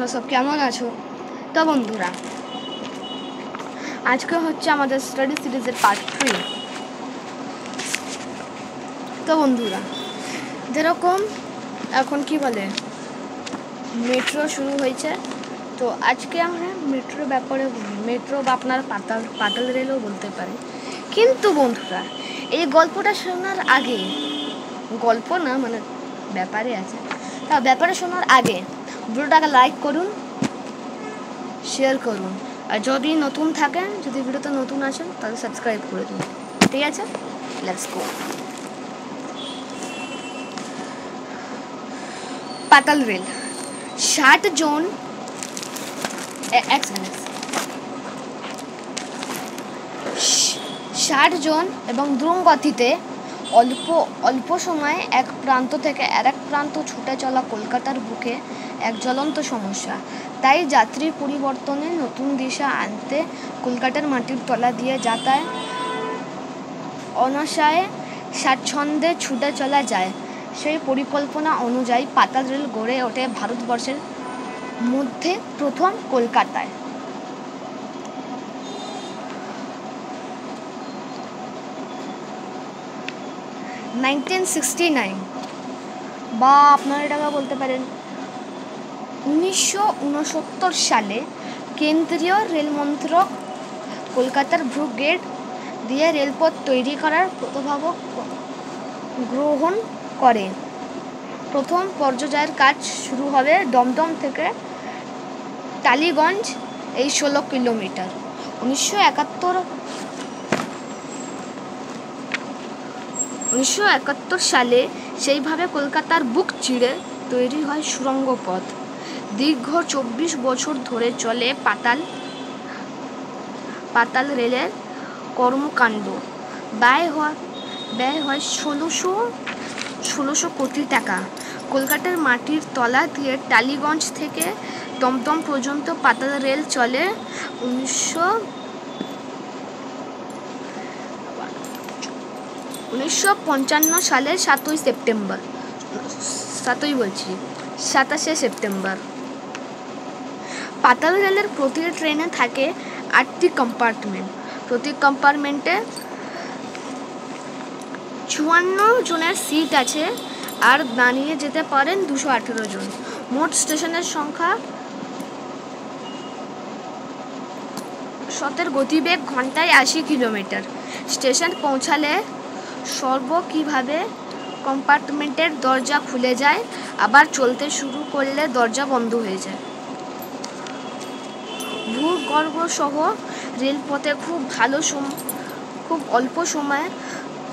তোমরা সব কেমন আছো? তো বন্ধুরা, আজকে হচ্ছে আমাদের স্টাডি সিরিজের পার্ট 3। তো বন্ধুরা, যেরকম এখন কি বলে মেট্রো শুরু হয়েছে, তো আজকে আমরা মেট্রোর ব্যাপারে মেট্রো বা আপনার পাতাল রেলও বলতে পারি। কিন্তু বন্ধুরা, এই গল্পটা শোনার আগে, গল্প না মানে ব্যাপারে আছে, তা ব্যাপারে শোনার আগে ভিডিওটাকে লাইক করুন, শেয়ার করুন, আর যদি নতুন থাকেন, যদি ভিডিওতে নতুন আছেন তাহলে সাবস্ক্রাইব করে দিন। ঠিক আছে, লেটস গো। পাতাল রেল 60 জন 60 জন এবং দ্রুতগতিতে অল্প সময়ে এক প্রান্ত থেকে আরেক প্রান্ত ছুটে চলা কলকাতার বুকে এক জ্বলন্ত সমস্যা। তাই যাত্রী পরিবর্তনে নতুন দিশা আনতে কলকাতার মাটির তলা দিয়ে যাতায়াত অনায়াসে স্বাচ্ছন্দ্যে ছুটে চলা যায়, সেই পরিকল্পনা অনুযায়ী পাতাল রেল গড়ে ওঠে ভারতবর্ষের মধ্যে প্রথম কলকাতায়। বা আপনারা এটাকে বলতে পারেন 1969 সালে কেন্দ্রীয় রেলমন্ত্রক কলকাতার ব্রু গেট দিয়ে রেলপথ তৈরি করার প্রস্তাব গ্রহণ করে। প্রথম পর্যায়ের কাজ শুরু হবে দমদম থেকে টালিগঞ্জ, এই 16 কিলোমিটার। 1971 সালে সেইভাবে কলকাতার বুক চিড়ে তৈরি হয় সুড়ঙ্গ পথ। দীর্ঘ 24 বছর ধরে চলে পাতাল রেলের কর্মকাণ্ড। ব্যয় হয় 1600 কোটি টাকা। কলকাতার মাটির তলা দিয়ে টালিগঞ্জ থেকে দমদম পর্যন্ত পাতাল রেল চলে 1955 সালের 27শে সেপ্টেম্বর। পাতাল রেলের প্রতি ট্রেনে থাকে 8টি কম্পার্টমেন্ট। প্রতি কম্পার্টমেন্টে 54 জনের সিট আছে, আর দাঁড়িয়ে যেতে পারেন 218 জন। মোট স্টেশনের সংখ্যা 7 গতিবেগ ঘন্টায় 80 কিলোমিটার। স্টেশন পৌঁছালে কিভাবে কম্পার্টমেন্টের দরজা খুলে যায়, আবার চলতে শুরু করলে দরজা বন্ধ হয়ে যায়। ভূগর্ভ সহ রেলপথে খুব অল্প সময়ে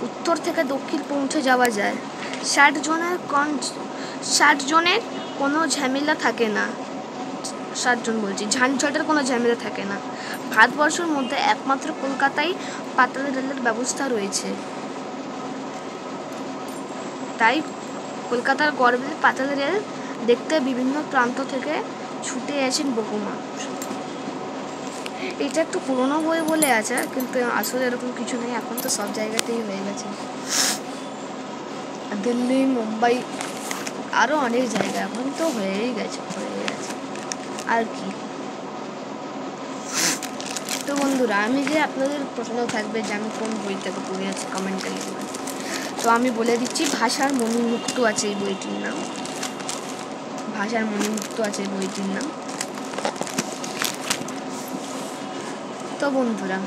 উত্তর থেকে দক্ষিণ পৌঁছে যাওয়া যায়। 60 জনের কোনো ঝামেলা থাকে না। 60 জন বলছি, ঝানঝটের কোনো ঝামেলা থাকে না। ভারতবর্ষের মধ্যে একমাত্র কলকাতায় পাতাল রেলের ব্যবস্থা রয়েছে। তাই কলকাতার গর্বে পাতাল রেল দেখতে বিভিন্ন প্রান্ত থেকে ছুটে আসেন বহু মানুষ। এটা একটু পুরোনো বই বলে আছে, কিন্তু আসলে এরকম কিছু নেই, এখন তো সব জায়গাতেই হয়ে গেছে। দিল্লি, মুম্বাই, আরও অনেক জায়গা এখন তো হয়ে গেছে আর কি। তো বন্ধুরা, আমি যে আপনাদের প্রশ্ন থাকবে যে আমি কোন বইটাকে পড়ে আছি, কমেন্টে লিখবেন। তো আমি বলে দিচ্ছি, ভাষার মণিমুক্ত আছে এই বইটির নাম। তো বন্ধুরা,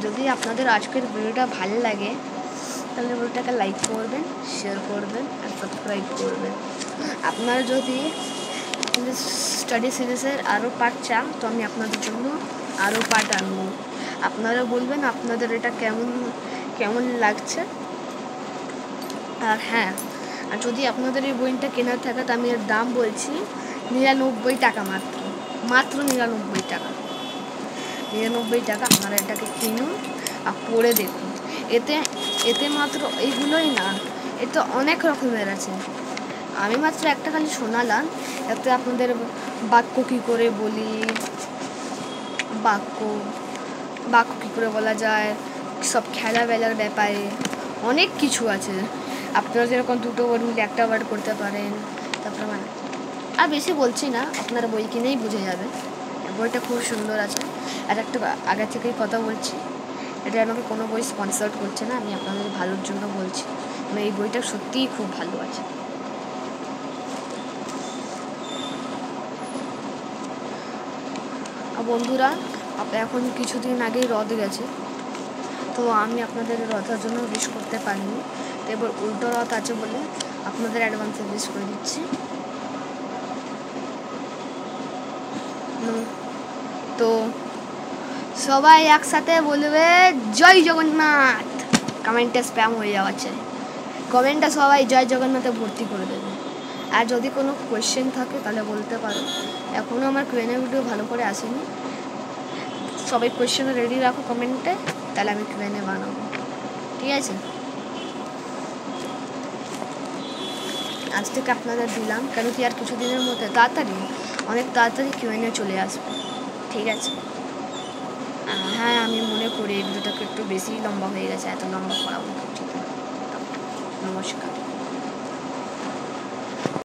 যদি আপনাদের আজকের ভিডিওটা ভালো লাগে তাহলে ভিডিওটাকে লাইক করবেন, শেয়ার করবেন আর সাবস্ক্রাইব করবেন। আপনারা যদি স্টাডি সিরিজের আরও পার্ট চান, তো আমি আপনাদের জন্য আরও পার্ট আনবো। আপনারা বলবেন আপনাদের এটা কেমন লাগছে। আর হ্যাঁ, আর যদি আপনাদের এই বইটা কেনার থাকে তো আমি এর দাম বলছি 99 টাকা, মাত্র 99 টাকা। 99 টাকা। আপনারা এটাকে কিনুন আর পড়ে দেখুন। এতে মাত্র এইগুলোই না, এতে অনেক রকমের আছে। আমি মাত্র একটা খালি শোনালাম। এতে আপনাদের বাক্য কী করে বলি, বাক্য কী করে বলা যায়, সব খেলাবেলার ব্যাপারে অনেক কিছু আছে। আপনারা যেরকম 2টো ওয়ার্ড মিলে একটা ওয়ার্ড করতে পারেন, তারপরে আর বেশি বলছি না, আপনারা বই কিনেই বুঝে যাবে। বইটা খুব সুন্দর আছে। আর একটা আগে থেকেই কথা বলছি, এটা আমাকে কোনো বই স্পন্সর করছে না, আমি আপনাদের ভালোর জন্য বলছি। মানে এই বইটা সত্যিই খুব ভালো আছে। বন্ধুরা, এখন কিছুদিন আগেই রথ গেছে, তো আমি আপনাদের রথের জন্য উইশ করতে পারিনি। তো এবার উল্টো রথ আছে বলে আপনাদের অ্যাডভান্সে উইশ করে দিচ্ছি। তো সবাই একসাথে বলবে জয় জগন্নাথ। কমেন্টে স্প্যাম হয়ে যাচ্ছে, কমেন্টটা সবাই জয় জগন্নাথে ভর্তি করে দেবে। আর যদি কোনো কোয়েশ্চেন থাকে তাহলে বলতে পারো, এখনও আমার Q&A ভিডিও ভালো করে আসেনি। সবাই কোয়েশ্চেন রেডি রাখো কমেন্টে, তাহলে আমি Q&A বানাবো, ঠিক আছে? আজ থেকে আপনাদের দিলাম, কেন কি আর কিছুদিনের মধ্যে অনেক তাড়াতাড়ি Q&A চলে আসবে, ঠিক আছে? হ্যাঁ, আমি মনে করি এই ভিডিওটাকে একটু বেশি লম্বা হয়ে গেছে, এত লম্বা করা উচিত। নমস্কার।